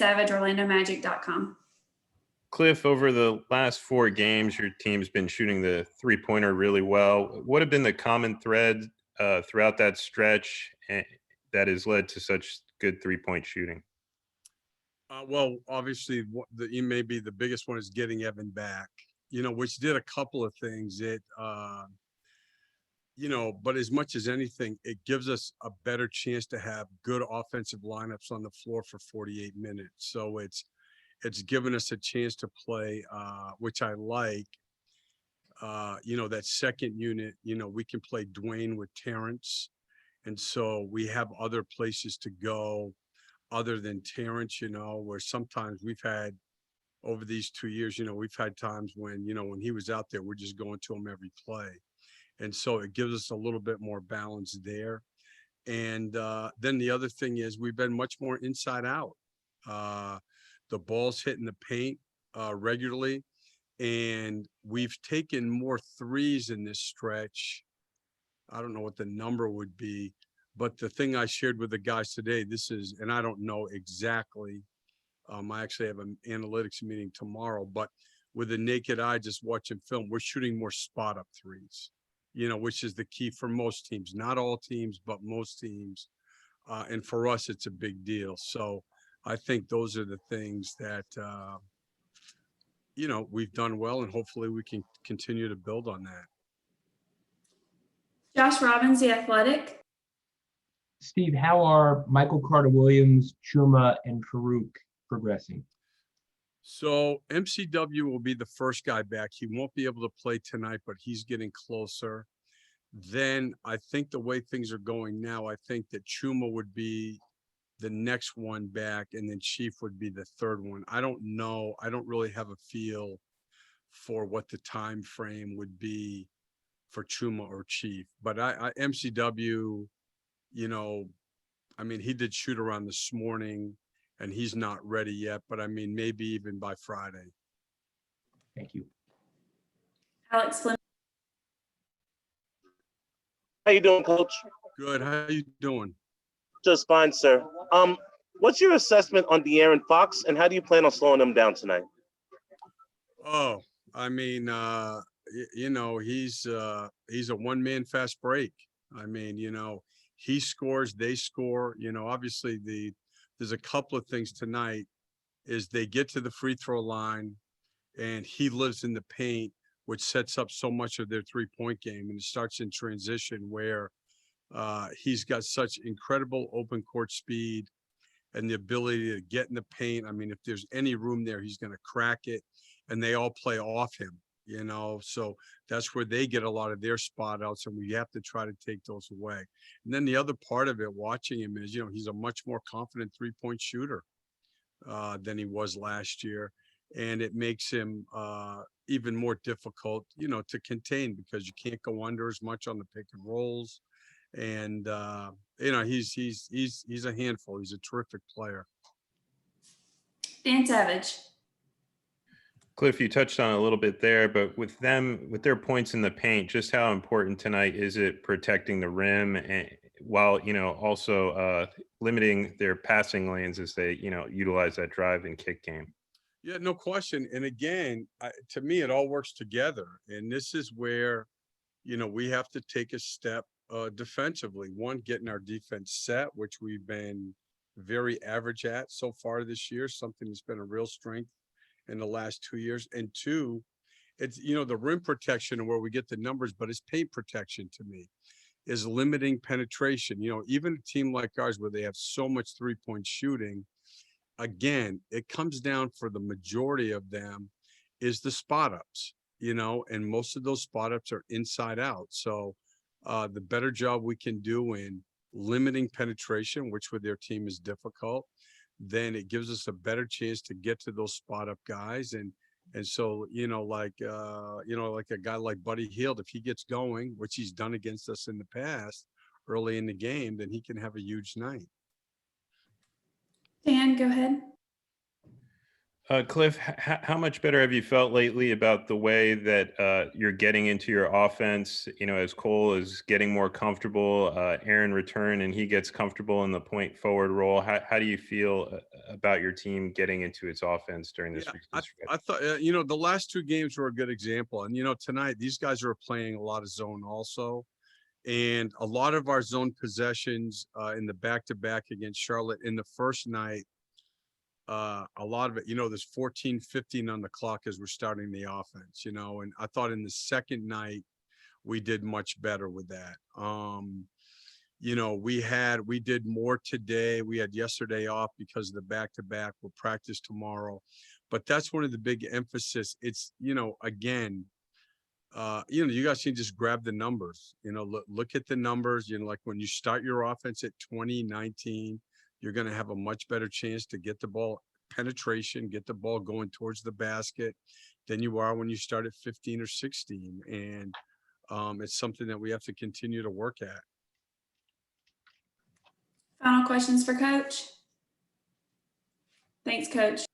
SavageOrlandoMagic.com. Cliff, over the last 4 games, your team's been shooting the three-pointer really well. What have been the common thread throughout that stretch that has led to such good three-point shooting? Well, obviously, maybe the biggest one is getting Evan back, which did a couple of things. But as much as anything, it gives us a better chance to have good offensive lineups on the floor for 48 minutes. So it's given us a chance to play, which I like. That second unit, we can play Dwayne with Terrence. And so we have other places to go other than Terrence, where sometimes we've had over these 2 years, we've had times when, when he was out there, we're just going to him every play. And so it gives us a little bit more balance there. And then the other thing is we've been much more inside out. The ball's hitting the paint regularly. And we've taken more threes in this stretch. I don't know what the number would be, but the thing I shared with the guys today, and I don't know exactly, I actually have an analytics meeting tomorrow, but with the naked eye, just watching film, we're shooting more spot up threes, which is the key for most teams, not all teams, but most teams. And for us, it's a big deal. So I think those are the things that, we've done well, and hopefully we can continue to build on that. Josh Robbins, The Athletic. Steve, how are Michael Carter-Williams, Chuma, and Farouk progressing? So MCW will be the first guy back. He won't be able to play tonight, but he's getting closer. Then I think the way things are going now, I think that Chuma would be the next one back, and then Chief would be the third one. I don't know. I don't really have a feel for what the time frame would be for Chuma or Chief. But MCW, he did shoot around this morning, and he's not ready yet. But maybe even by Friday. Thank you. Alex Fleming. How you doing, Coach? Good. How you doing? Just fine, sir. What's your assessment on DeAaron Fox, and how do you plan on slowing him down tonight? Oh, he's a one-man fast break. He scores, they score. Obviously there's a couple of things tonight. Is they get to the free throw line, and he lives in the paint, which sets up so much of their three-point game, and it starts in transition where he's got such incredible open court speed and the ability to get in the paint. If there's any room there, he's going to crack it, and they all play off him, so that's where they get a lot of their spot outs, and we have to try to take those away. And then the other part of it, watching him, is, he's a much more confident three-point shooter than he was last year. And it makes him even more difficult, to contain, because you can't go under as much on the pick and rolls. And, he's a handful. He's a terrific player. Dan Savage. Cliff, you touched on it a little bit there, but with their points in the paint, just how important tonight is it protecting the rim, and while, also limiting their passing lanes as they, utilize that drive and kick game? Yeah, no question. And again, to me, it all works together. And this is where, we have to take a step defensively. One, getting our defense set, which we've been very average at so far this year, something that's been a real strength in the last 2 years. And two, it's, the rim protection and where we get the numbers, but it's paint protection to me, is limiting penetration. Even a team like ours where they have so much three-point shooting, again, it comes down for the majority of them is the spot ups, and most of those spot ups are inside out. So the better job we can do in limiting penetration, which with their team is difficult, then it gives us a better chance to get to those spot up guys. And so, like a guy like Buddy Hield, if he gets going, which he's done against us in the past early in the game, then he can have a huge night. Dan, go ahead. Cliff, how much better have you felt lately about the way that you're getting into your offense? You know, as Cole is getting more comfortable, Aaron return and he gets comfortable in the point forward role. How do you feel about your team getting into its offense during this Yeah, recent stretch? I thought, you know, the last two games were a good example. And, you know, tonight, these guys are playing a lot of zone also. And a lot of our zone possessions in the back-to-back against Charlotte in the first night, a lot of it, you know, there's 14-15 on the clock as we're starting the offense, you know, and I thought in the second night, we did much better with that. You know, we did more today. We had yesterday off because of the back-to-back. We'll practice tomorrow. But that's one of the big emphasis. It's, you know, again, you know, you guys can just grab the numbers, you know, look at the numbers, you know, like when you start your offense at 20-19, you're going to have a much better chance to get the ball penetration, get the ball going towards the basket than you are when you start at 15 or 16. And it's something that we have to continue to work at. Final questions for Coach? Thanks, Coach.